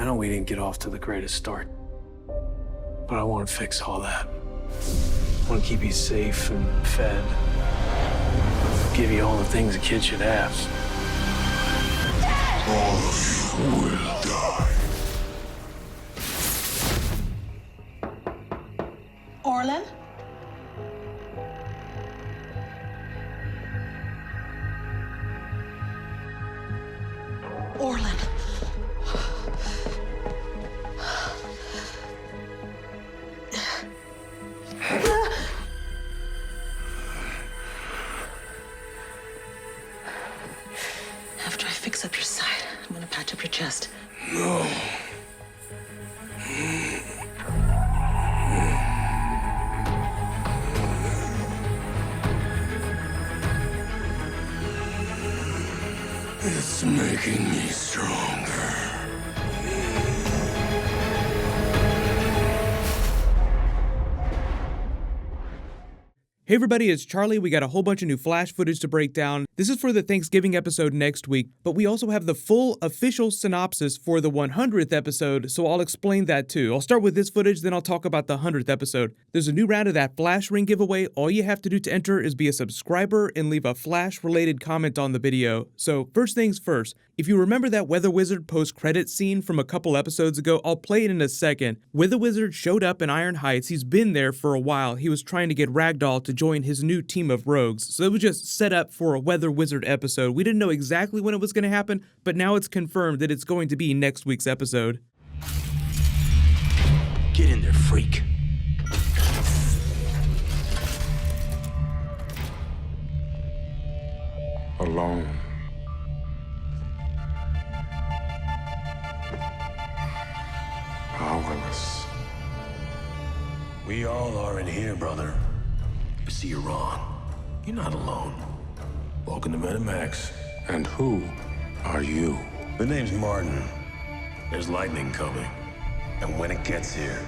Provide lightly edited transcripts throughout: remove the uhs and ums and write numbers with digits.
know we didn't get off to the greatest start, but I want to fix all that. I want to keep you safe and fed. Give you all the things a kid should have. All of you will die. Orlin? Orlin. After I fix up your side, I'm gonna patch up your chest. No. It's making me stronger. Hey everybody, it's Charlie. We got a whole bunch of new Flash footage to break down. This is for the Thanksgiving episode next week, but we also have the full official synopsis for the 100th episode, so I'll explain that too. I'll start with this footage, then I'll talk about the 100th episode. There's a new round of that Flash ring giveaway. All you have to do to enter is be a subscriber and leave a Flash-related comment on the video. So first things first, if you remember that Weather Wizard post-credits scene from a couple episodes ago, I'll play it in a second. Weather Wizard showed up in Iron Heights. He's been there for a while. He was trying to get Ragdoll to join his new team of rogues. So it was just set up for a Weather Wizard episode. We didn't know exactly when it was going to happen, but now it's confirmed that it's going to be next week's episode. Get in there, freak. Alone. Powerless. We all are in here, brother. You see, you're wrong. You're not alone. Welcome to Metamax. And who are you? The name's Martin. There's lightning coming. And when it gets here,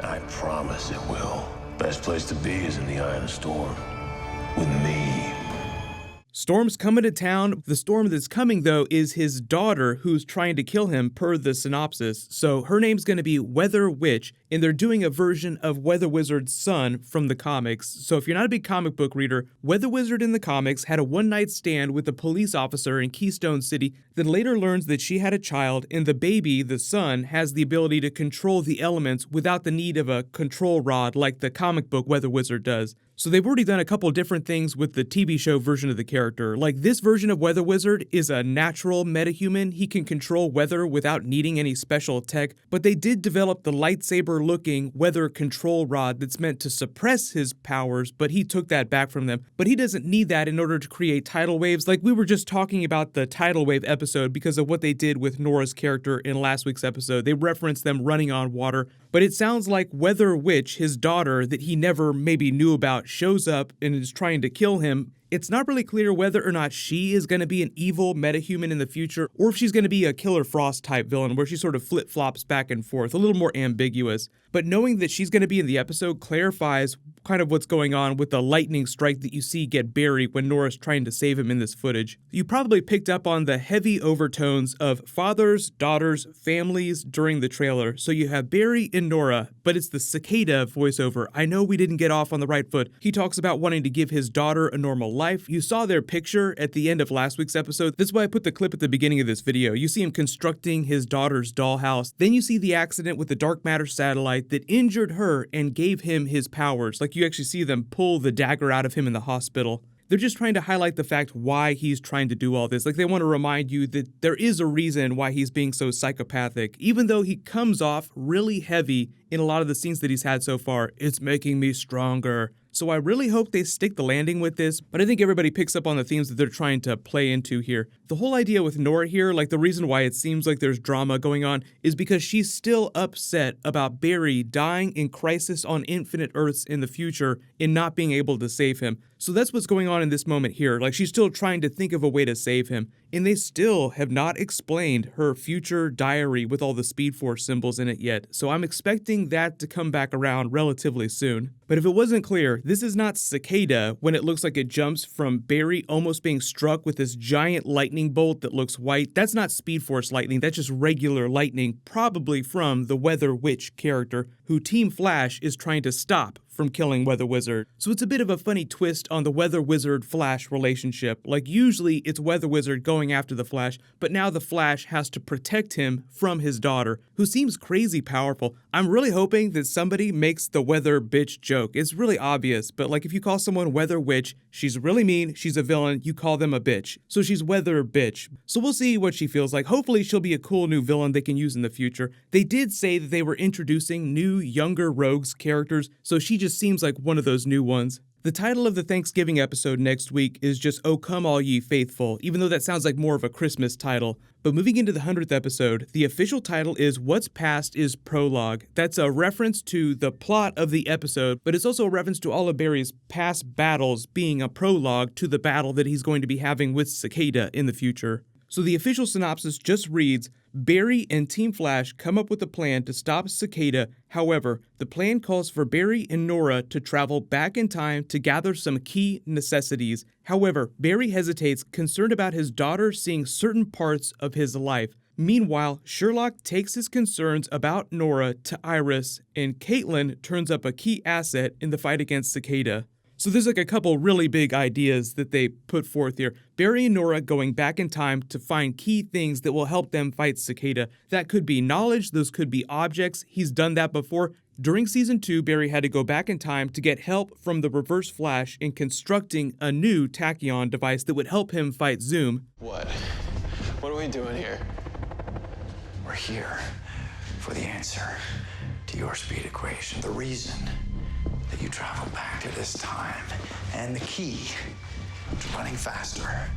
I promise it will. Best place to be is in the eye of the storm. With me. Storm's coming to town. The storm that's coming, though, is his daughter who's trying to kill him per the synopsis. So her name's going to be Weather Witch, and they're doing a version of Weather Wizard's son from the comics. So if you're not a big comic book reader, Weather Wizard in the comics had a one-night stand with a police officer in Keystone City, then later learns that she had a child, and the baby, the son, has the ability to control the elements without the need of a control rod like the comic book Weather Wizard does. So they've already done a couple different things with the TV show version of the character. Like this version of Weather Wizard is a natural metahuman. He can control weather without needing any special tech, but they did develop the lightsaber-looking weather control rod that's meant to suppress his powers, but he took that back from them. But he doesn't need that in order to create tidal waves. Like we were just talking about the tidal wave episode because of what they did with Nora's character in last week's episode. They referenced them running on water, but it sounds like Weather Witch, his daughter that he never maybe knew about, shows up and is trying to kill him. It's not really clear whether or not she is going to be an evil metahuman in the future, or if she's going to be a Killer Frost type villain where she sort of flip-flops back and forth, a little more ambiguous. But knowing that she's going to be in the episode clarifies kind of what's going on with the lightning strike that you see get Barry when Nora's trying to save him in this footage. You probably picked up on the heavy overtones of fathers, daughters, families during the trailer. So you have Barry and Nora, but it's the cicada voiceover. I know we didn't get off on the right foot. He talks about wanting to give his daughter a normal life. You saw their picture at the end of last week's episode. That's why I put the clip at the beginning of this video. You see him constructing his daughter's dollhouse. Then you see the accident with the dark matter satellite that injured her and gave him his powers. Like you actually see them pull the dagger out of him in the hospital. They're just trying to highlight the fact why he's trying to do all this. Like they want to remind you that there is a reason why he's being so psychopathic. Even though he comes off really heavy in a lot of the scenes that he's had so far, it's making me stronger. So I really hope they stick the landing with this, but I think everybody picks up on the themes that they're trying to play into here. The whole idea with Nora here, like the reason why it seems like there's drama going on, is because she's still upset about Barry dying in Crisis on Infinite Earths in the future and not being able to save him. So that's what's going on in this moment here. Like she's still trying to think of a way to save him. And they still have not explained her future diary with all the Speed Force symbols in it yet. So I'm expecting that to come back around relatively soon. But if it wasn't clear, this is not Cicada when it looks like it jumps from Barry almost being struck with this giant lightning lightning bolt that looks white. That's not Speed Force lightning, that's just regular lightning, probably from the Weather Witch character, who Team Flash is trying to stop from killing Weather Wizard. So it's a bit of a funny twist on the Weather Wizard-Flash relationship. Like, usually it's Weather Wizard going after the Flash, but now the Flash has to protect him from his daughter, who seems crazy powerful. I'm really hoping that somebody makes the Weather Bitch joke. It's really obvious, but like if you call someone Weather Witch, she's really mean, she's a villain, you call them a bitch. So she's Weather Bitch. So we'll see what she feels like. Hopefully she'll be a cool new villain they can use in the future. They did say that they were introducing new, younger Rogues characters, so she just seems like one of those new ones. The title of the Thanksgiving episode next week is just "Oh Come All Ye Faithful," even though that sounds like more of a Christmas title. But moving into the 100th episode, the official title is "What's Past is Prologue." That's a reference to the plot of the episode, but it's also a reference to all of Barry's past battles being a prologue to the battle that he's going to be having with Cicada in the future. So the official synopsis just reads, Barry and Team Flash come up with a plan to stop Cicada. However, the plan calls for Barry and Nora to travel back in time to gather some key necessities. However, Barry hesitates, concerned about his daughter seeing certain parts of his life. Meanwhile, Sherlock takes his concerns about Nora to Iris, and Caitlin turns up a key asset in the fight against Cicada. So there's like a couple really big ideas that they put forth here. Barry and Nora going back in time to find key things that will help them fight Cicada. That could be knowledge, those could be objects. He's done that before. During Season 2, Barry had to go back in time to get help from the Reverse Flash in constructing a new tachyon device that would help him fight Zoom. What? What are we doing here? We're here for the answer to your speed equation, the reason that you travel back to this time, and the key to running faster.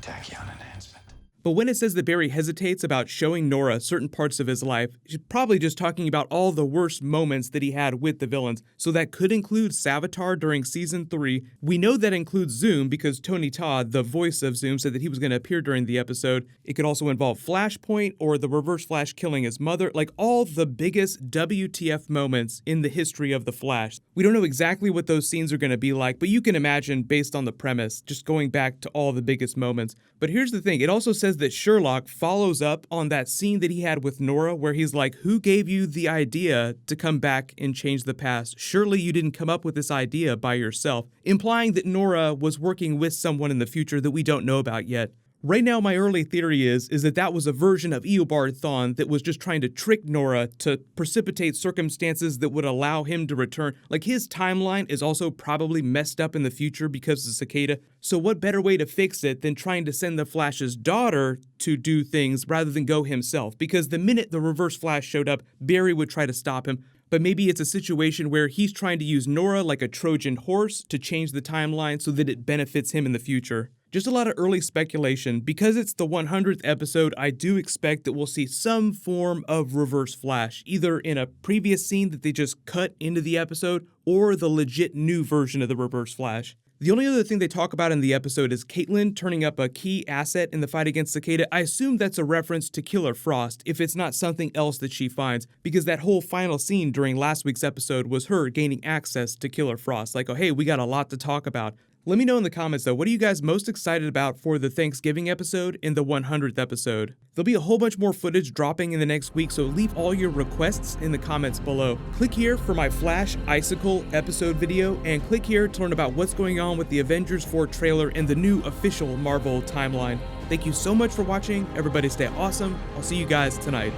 Tachyon enhancement. But when it says that Barry hesitates about showing Nora certain parts of his life, she's probably just talking about all the worst moments that he had with the villains. So that could include Savitar during Season 3. We know that includes Zoom because Tony Todd, the voice of Zoom, said that he was going to appear during the episode. It could also involve Flashpoint or the Reverse Flash killing his mother, like all the biggest WTF moments in the history of the Flash. We don't know exactly what those scenes are going to be like, but you can imagine based on the premise, just going back to all the biggest moments. But here's the thing, it also says that Sherlock follows up on that scene that he had with Nora where he's like, who gave you the idea to come back and change the past? Surely you didn't come up with this idea by yourself, implying that Nora was working with someone in the future that we don't know about yet. Right now, my early theory is that was a version of Eobard Thawne that was just trying to trick Nora to precipitate circumstances that would allow him to return. Like, his timeline is also probably messed up in the future because of Cicada. So what better way to fix it than trying to send the Flash's daughter to do things rather than go himself? Because the minute the Reverse Flash showed up, Barry would try to stop him. But maybe it's a situation where he's trying to use Nora like a Trojan horse to change the timeline so that it benefits him in the future. Just a lot of early speculation. Because it's the 100th episode, I do expect that we'll see some form of Reverse Flash, either in a previous scene that they just cut into the episode, or the legit new version of the Reverse Flash. The only other thing they talk about in the episode is Caitlin turning up a key asset in the fight against Cicada. I assume that's a reference to Killer Frost, if it's not something else that she finds, because that whole final scene during last week's episode was her gaining access to Killer Frost. Like, oh hey, we got a lot to talk about. Let me know in the comments though, what are you guys most excited about for the Thanksgiving episode and the 100th episode? There'll be a whole bunch more footage dropping in the next week, so leave all your requests in the comments below. Click here for my Flash Icicle episode video, and click here to learn about what's going on with the Avengers 4 trailer and the new official Marvel timeline. Thank you so much for watching. Everybody stay awesome. I'll see you guys tonight.